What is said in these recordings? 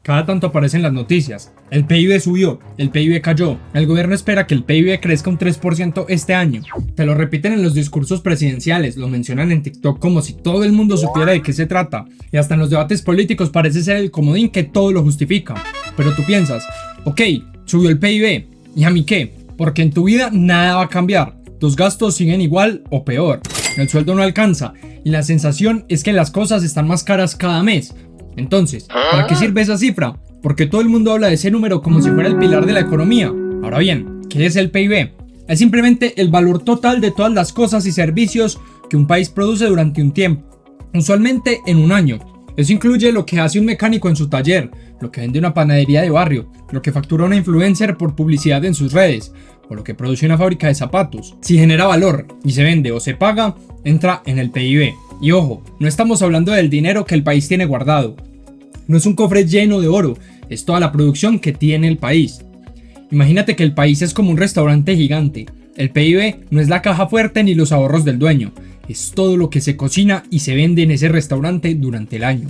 Cada tanto aparecen las noticias. El PIB subió, el PIB cayó, el gobierno espera que el PIB crezca un 3% este año. Te lo repiten en los discursos presidenciales, lo mencionan en TikTok como si todo el mundo supiera de qué se trata. Y hasta en los debates políticos parece ser el comodín que todo lo justifica. Pero tú piensas, ok, subió el PIB, ¿y a mí qué? Porque en tu vida nada va a cambiar. Tus gastos siguen igual o peor. El sueldo no alcanza y la sensación es que las cosas están más caras cada mes. Entonces, ¿para qué sirve esa cifra? Porque todo el mundo habla de ese número como si fuera el pilar de la economía. Ahora bien, ¿qué es el PIB? Es simplemente el valor total de todas las cosas y servicios que un país produce durante un tiempo, usualmente en un año. Eso incluye lo que hace un mecánico en su taller, lo que vende una panadería de barrio, lo que factura una influencer por publicidad en sus redes, o lo que produce una fábrica de zapatos. Si genera valor y se vende o se paga, entra en el PIB. Y ojo, no estamos hablando del dinero que el país tiene guardado. No es un cofre lleno de oro, es toda la producción que tiene el país. Imagínate que el país es como un restaurante gigante. El PIB no es la caja fuerte ni los ahorros del dueño, es todo lo que se cocina y se vende en ese restaurante durante el año.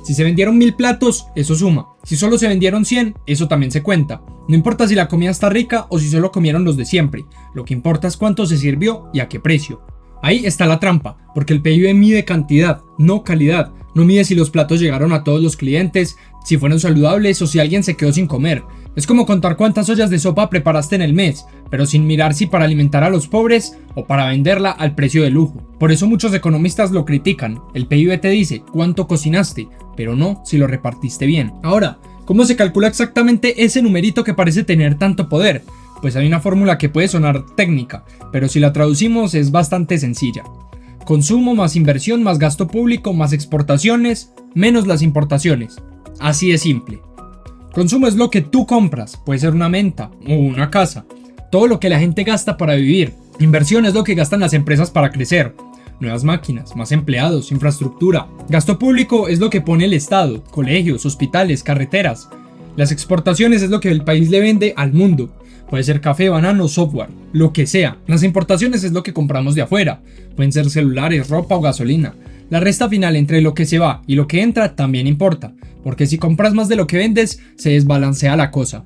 Si se vendieron 1000 platos, eso suma. Si solo se vendieron 100, eso también se cuenta. No importa si la comida está rica o si solo comieron los de siempre. Lo que importa es cuánto se sirvió y a qué precio. Ahí está la trampa, porque el PIB mide cantidad, no calidad. No mide si los platos llegaron a todos los clientes, si fueron saludables o si alguien se quedó sin comer. Es como contar cuántas ollas de sopa preparaste en el mes, pero sin mirar si para alimentar a los pobres o para venderla al precio de lujo. Por eso muchos economistas lo critican. El PIB te dice cuánto cocinaste, pero no si lo repartiste bien. Ahora, ¿cómo se calcula exactamente ese numerito que parece tener tanto poder? Pues hay una fórmula que puede sonar técnica, pero si la traducimos es bastante sencilla. Consumo más inversión más gasto público más exportaciones menos las importaciones. Así de simple. Consumo es lo que tú compras, puede ser una menta o una casa. Todo lo que la gente gasta para vivir. Inversión es lo que gastan las empresas para crecer. Nuevas máquinas, más empleados, infraestructura. Gasto público es lo que pone el Estado, colegios, hospitales, carreteras. Las exportaciones es lo que el país le vende al mundo. Puede ser café, banano, software, lo que sea. Las importaciones es lo que compramos de afuera. Pueden ser celulares, ropa o gasolina. La resta final entre lo que se va y lo que entra también importa, porque si compras más de lo que vendes, se desbalancea la cosa.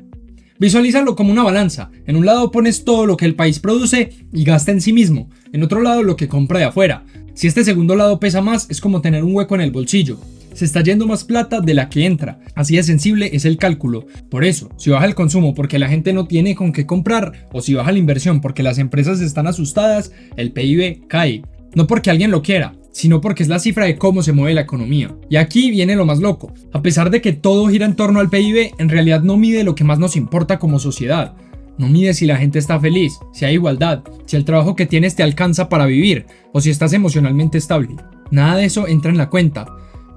Visualízalo como una balanza. En un lado pones todo lo que el país produce y gasta en sí mismo. En otro lado lo que compra de afuera. Si este segundo lado pesa más, es como tener un hueco en el bolsillo. Se está yendo más plata de la que entra. Así de sensible es el cálculo. Por eso, si baja el consumo porque la gente no tiene con qué comprar, o si baja la inversión porque las empresas están asustadas, el PIB cae. No porque alguien lo quiera, sino porque es la cifra de cómo se mueve la economía. Y aquí viene lo más loco. A pesar de que todo gira en torno al PIB, en realidad no mide lo que más nos importa como sociedad. No mide si la gente está feliz, si hay igualdad, si el trabajo que tienes te alcanza para vivir, o si estás emocionalmente estable. Nada de eso entra en la cuenta.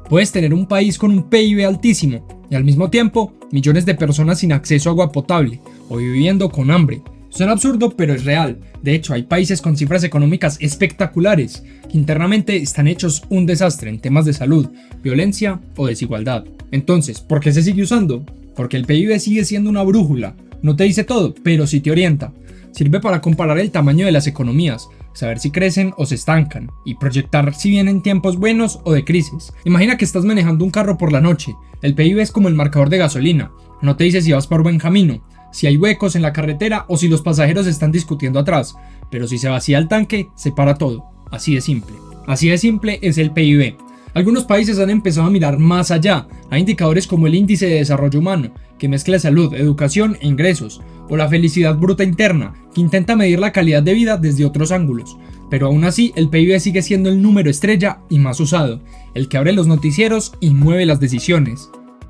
Puedes tener un país con un PIB altísimo y al mismo tiempo millones de personas sin acceso a agua potable o viviendo con hambre. Suena absurdo, pero es real. De hecho, hay países con cifras económicas espectaculares que internamente están hechos un desastre en temas de salud, violencia o desigualdad. Entonces, ¿por qué se sigue usando? Porque el PIB sigue siendo una brújula. No te dice todo, pero sí te orienta. Sirve para comparar el tamaño de las economías, saber si crecen o se estancan y proyectar si vienen tiempos buenos o de crisis. Imagina que estás manejando un carro por la noche. El PIB es como el marcador de gasolina. No te dice si vas por buen camino, si hay huecos en la carretera o si los pasajeros están discutiendo atrás. Pero si se vacía el tanque, se para todo. Así de simple. Así de simple es el PIB. Algunos países han empezado a mirar más allá. Hay indicadores como el índice de desarrollo humano, que mezcla salud, educación e ingresos, o la felicidad bruta interna, que intenta medir la calidad de vida desde otros ángulos. Pero aún así, el PIB sigue siendo el número estrella y más usado, el que abre los noticieros y mueve las decisiones.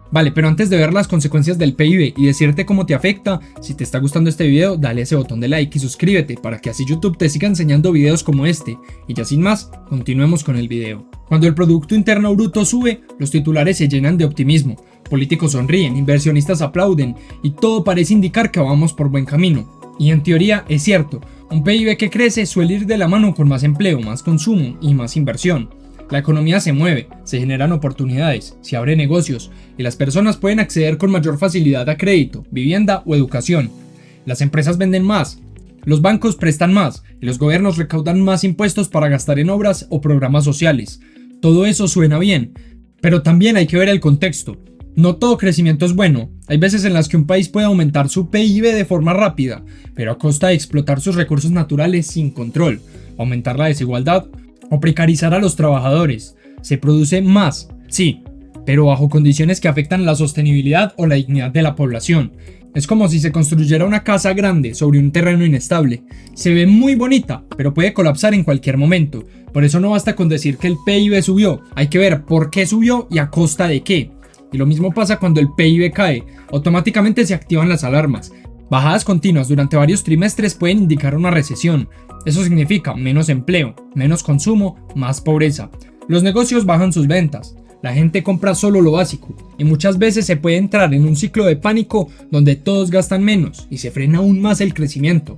Vale, pero antes de ver las consecuencias del PIB y decirte cómo te afecta, si te está gustando este video, dale ese botón de like y suscríbete para que así YouTube te siga enseñando videos como este. Y ya sin más, continuemos con el video. Cuando el Producto Interno Bruto sube, los titulares se llenan de optimismo, políticos sonríen, inversionistas aplauden y todo parece indicar que vamos por buen camino. Y en teoría es cierto, un PIB que crece suele ir de la mano con más empleo, más consumo y más inversión. La economía se mueve, se generan oportunidades, se abren negocios y las personas pueden acceder con mayor facilidad a crédito, vivienda o educación. Las empresas venden más, los bancos prestan más y los gobiernos recaudan más impuestos para gastar en obras o programas sociales. Todo eso suena bien, pero también hay que ver el contexto. No todo crecimiento es bueno. Hay veces en las que un país puede aumentar su PIB de forma rápida, pero a costa de explotar sus recursos naturales sin control, aumentar la desigualdad o precarizar a los trabajadores. Se produce más, sí, pero bajo condiciones que afectan la sostenibilidad o la dignidad de la población. Es como si se construyera una casa grande sobre un terreno inestable. Se ve muy bonita, pero puede colapsar en cualquier momento. Por eso no basta con decir que el PIB subió, hay que ver por qué subió y a costa de qué. Y lo mismo pasa cuando el PIB cae, automáticamente se activan las alarmas. Bajadas continuas durante varios trimestres pueden indicar una recesión. Eso significa menos empleo, menos consumo, más pobreza. Los negocios bajan sus ventas. La gente compra solo lo básico y muchas veces se puede entrar en un ciclo de pánico donde todos gastan menos y se frena aún más el crecimiento.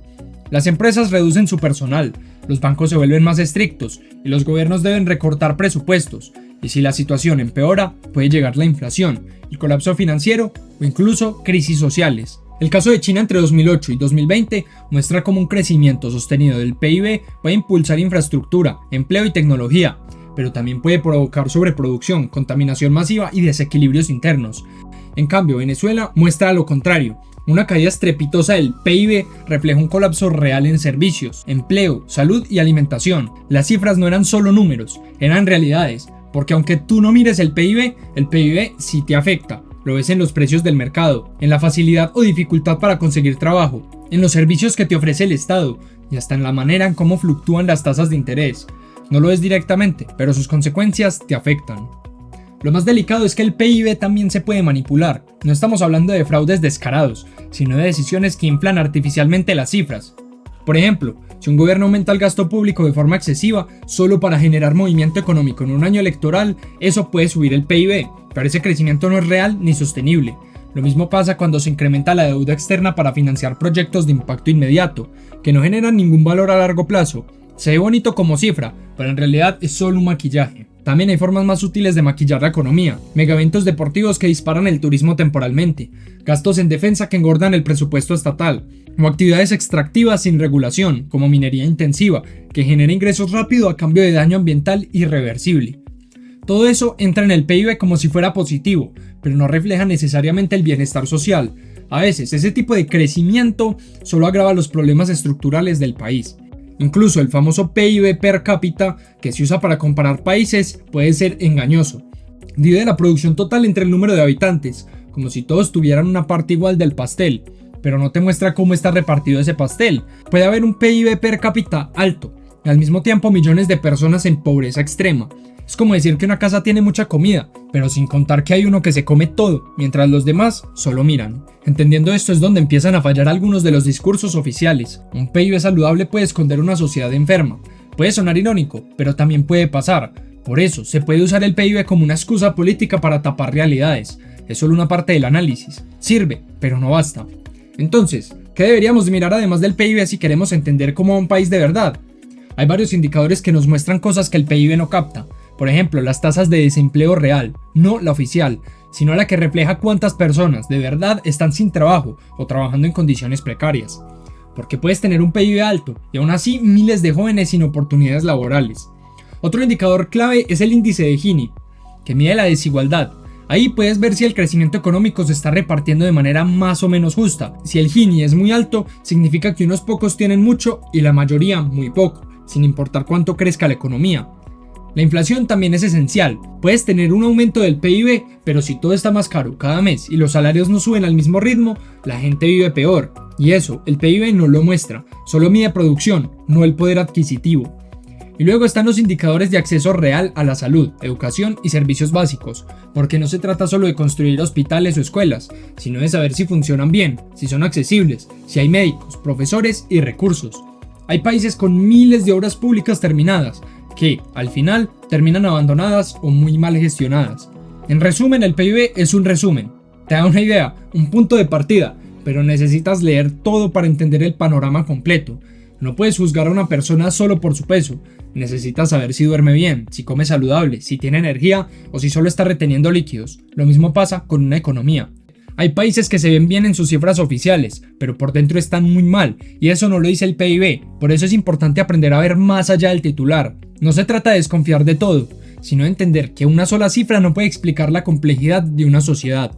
Las empresas reducen su personal, los bancos se vuelven más estrictos y los gobiernos deben recortar presupuestos. Y si la situación empeora, puede llegar la inflación, el colapso financiero o incluso crisis sociales. El caso de China entre 2008 y 2020 muestra cómo un crecimiento sostenido del PIB puede impulsar infraestructura, empleo y tecnología, pero también puede provocar sobreproducción, contaminación masiva y desequilibrios internos. En cambio, Venezuela muestra lo contrario. Una caída estrepitosa del PIB refleja un colapso real en servicios, empleo, salud y alimentación. Las cifras no eran solo números, eran realidades, porque aunque tú no mires el PIB sí te afecta. Lo ves en los precios del mercado, en la facilidad o dificultad para conseguir trabajo, en los servicios que te ofrece el Estado y hasta en la manera en cómo fluctúan las tasas de interés. No lo ves directamente, pero sus consecuencias te afectan. Lo más delicado es que el PIB también se puede manipular. No estamos hablando de fraudes descarados, sino de decisiones que inflan artificialmente las cifras. Por ejemplo, si un gobierno aumenta el gasto público de forma excesiva solo para generar movimiento económico en un año electoral, eso puede subir el PIB, pero ese crecimiento no es real ni sostenible. Lo mismo pasa cuando se incrementa la deuda externa para financiar proyectos de impacto inmediato, que no generan ningún valor a largo plazo. Se ve bonito como cifra, pero en realidad es solo un maquillaje. También hay formas más sutiles de maquillar la economía, megaeventos deportivos que disparan el turismo temporalmente, gastos en defensa que engordan el presupuesto estatal, o actividades extractivas sin regulación, como minería intensiva, que genera ingresos rápido a cambio de daño ambiental irreversible. Todo eso entra en el PIB como si fuera positivo, pero no refleja necesariamente el bienestar social. A veces ese tipo de crecimiento solo agrava los problemas estructurales del país. Incluso el famoso PIB per cápita que se usa para comparar países puede ser engañoso. Divide la producción total entre el número de habitantes, como si todos tuvieran una parte igual del pastel, pero no te muestra cómo está repartido ese pastel. Puede haber un PIB per cápita alto, y al mismo tiempo millones de personas en pobreza extrema. Es como decir que una casa tiene mucha comida, pero sin contar que hay uno que se come todo, mientras los demás solo miran. Entendiendo esto es donde empiezan a fallar algunos de los discursos oficiales. Un PIB saludable puede esconder una sociedad enferma. Puede sonar irónico, pero también puede pasar. Por eso, se puede usar el PIB como una excusa política para tapar realidades. Es solo una parte del análisis. Sirve, pero no basta. Entonces, ¿qué deberíamos mirar además del PIB si queremos entender cómo va un país de verdad? Hay varios indicadores que nos muestran cosas que el PIB no capta. Por ejemplo, las tasas de desempleo real, no la oficial, sino la que refleja cuántas personas de verdad están sin trabajo o trabajando en condiciones precarias. Porque puedes tener un PIB alto y aún así miles de jóvenes sin oportunidades laborales. Otro indicador clave es el índice de Gini, que mide la desigualdad. Ahí puedes ver si el crecimiento económico se está repartiendo de manera más o menos justa. Si el Gini es muy alto, significa que unos pocos tienen mucho y la mayoría muy poco, sin importar cuánto crezca la economía. La inflación también es esencial. Puedes tener un aumento del PIB, pero si todo está más caro cada mes y los salarios no suben al mismo ritmo, la gente vive peor. Y eso, el PIB no lo muestra, solo mide producción, no el poder adquisitivo. Y luego están los indicadores de acceso real a la salud, educación y servicios básicos, porque no se trata solo de construir hospitales o escuelas, sino de saber si funcionan bien, si son accesibles, si hay médicos, profesores y recursos. Hay países con miles de obras públicas terminadas, que, al final, terminan abandonadas o muy mal gestionadas. En resumen, el PIB es un resumen. Te da una idea, un punto de partida, pero necesitas leer todo para entender el panorama completo. No puedes juzgar a una persona solo por su peso. Necesitas saber si duerme bien, si come saludable, si tiene energía o si solo está reteniendo líquidos. Lo mismo pasa con una economía. Hay países que se ven bien en sus cifras oficiales, pero por dentro están muy mal, y eso no lo dice el PIB. Por eso es importante aprender a ver más allá del titular. No se trata de desconfiar de todo, sino entender que una sola cifra no puede explicar la complejidad de una sociedad.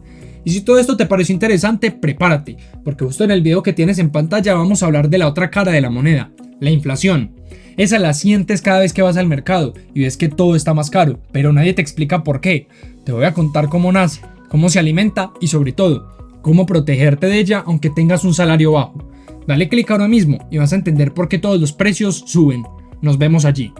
Y si todo esto te pareció interesante, prepárate, porque justo en el video que tienes en pantalla vamos a hablar de la otra cara de la moneda, la inflación. Esa la sientes cada vez que vas al mercado y ves que todo está más caro, pero nadie te explica por qué. Te voy a contar cómo nace, cómo se alimenta y sobre todo, cómo protegerte de ella aunque tengas un salario bajo. Dale clic ahora mismo y vas a entender por qué todos los precios suben. Nos vemos allí.